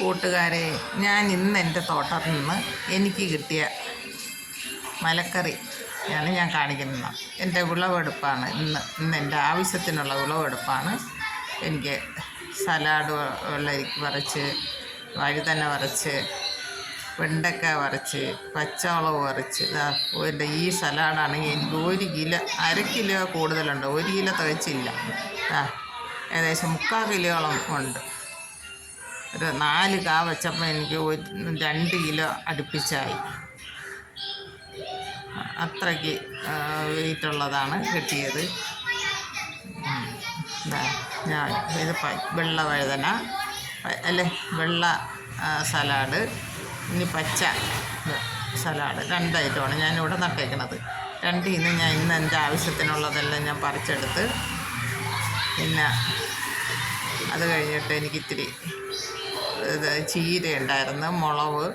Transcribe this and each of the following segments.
കൂട്ടുകാരെ, ഞാൻ ഇന്ന് എൻ്റെ തോട്ടത്തിൽ നിന്ന് എനിക്ക് കിട്ടിയ മലക്കറി ആണ് ഞാൻ കാണിക്കുന്നത്. എൻ്റെ വിളവെടുപ്പാണ് ഇന്ന് എൻ്റെ ആവശ്യത്തിനുള്ള വിളവെടുപ്പാണ്. എനിക്ക് സലാഡ് വെള്ളരിക്ക പറിച്ച്, വഴുതന പറിച്ച്, വെണ്ടക്ക പറിച്ച്, പച്ചമുളക് പറിച്ച്. എൻ്റെ ഈ സലാഡാണെങ്കിൽ എനിക്ക് 1 കിലോ, 1/2 കിലോ കൂടുതലുണ്ട്. 1 കിലോ തികച്ചില്ല. ഏകദേശം 3/4 കിലോളം ഉണ്ട്. ഒരു 4 കാ വെച്ചപ്പോൾ എനിക്ക് 2 കിലോ അടുപ്പിച്ചായി. അത്രയ്ക്ക് വെയിറ്റുള്ളതാണ് കിട്ടിയത്. ഞാൻ ഇത് വെള്ള വഴുതന അല്ലേ, വെള്ള സലാഡ്, ഇനി പച്ച സലാഡ്, 2 ഐറ്റമാണ് ഞാനിവിടെ നട്ടേക്കണത്. 2 ഞാൻ ഇന്ന് എൻ്റെ ആവശ്യത്തിനുള്ളതെല്ലാം ഞാൻ പറിച്ചെടുത്ത്. പിന്നെ അത് കഴിഞ്ഞിട്ട് എനിക്കിത്തിരി ചീര ഉണ്ടായിരുന്നു, മുളക്,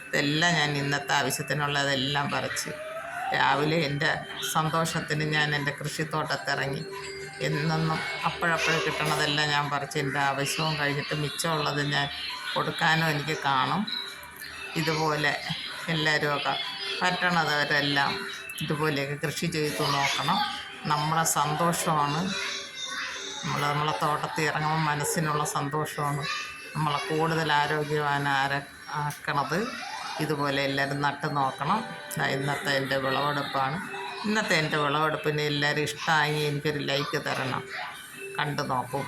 ഇതെല്ലാം ഞാൻ ഇന്നത്തെ ആവശ്യത്തിനുള്ളതെല്ലാം പറിച്ച് രാവിലെ എൻ്റെ സന്തോഷത്തിന് ഞാൻ എൻ്റെ കൃഷിത്തോട്ടത്തിറങ്ങി. എന്നൊന്നും അപ്പോഴപ്പോഴും കിട്ടണതെല്ലാം ഞാൻ പറിച്ച് എൻ്റെ ആവശ്യവും കഴിഞ്ഞിട്ട് മിച്ചമുള്ളത് ഞാൻ കൊടുക്കാനും എനിക്ക് കാണും. ഇതുപോലെ എല്ലാവരുമൊക്കെ പറ്റണവരെല്ലാം ഇതുപോലെയൊക്കെ കൃഷി ചെയ്തു നോക്കണം. നമ്മളെ സന്തോഷമാണ്, നമ്മളെ തോട്ടത്തിൽ ഇറങ്ങുമ്പോൾ മനസ്സിനുള്ള സന്തോഷമാണ് നമ്മളെ കൂടുതൽ ആരോഗ്യവാനാക്കണത്. ഇതുപോലെ എല്ലാവരും നട്ട് നോക്കണം. ഇന്നത്തെ എൻ്റെ വിളവെടുപ്പാണ്. ഇന്നത്തെ എൻ്റെ വിളവെടുപ്പിന് എല്ലാവരും ഇഷ്ടമായി എനിക്കൊരു ലൈക്ക് തരണം. കണ്ടു നോക്കും.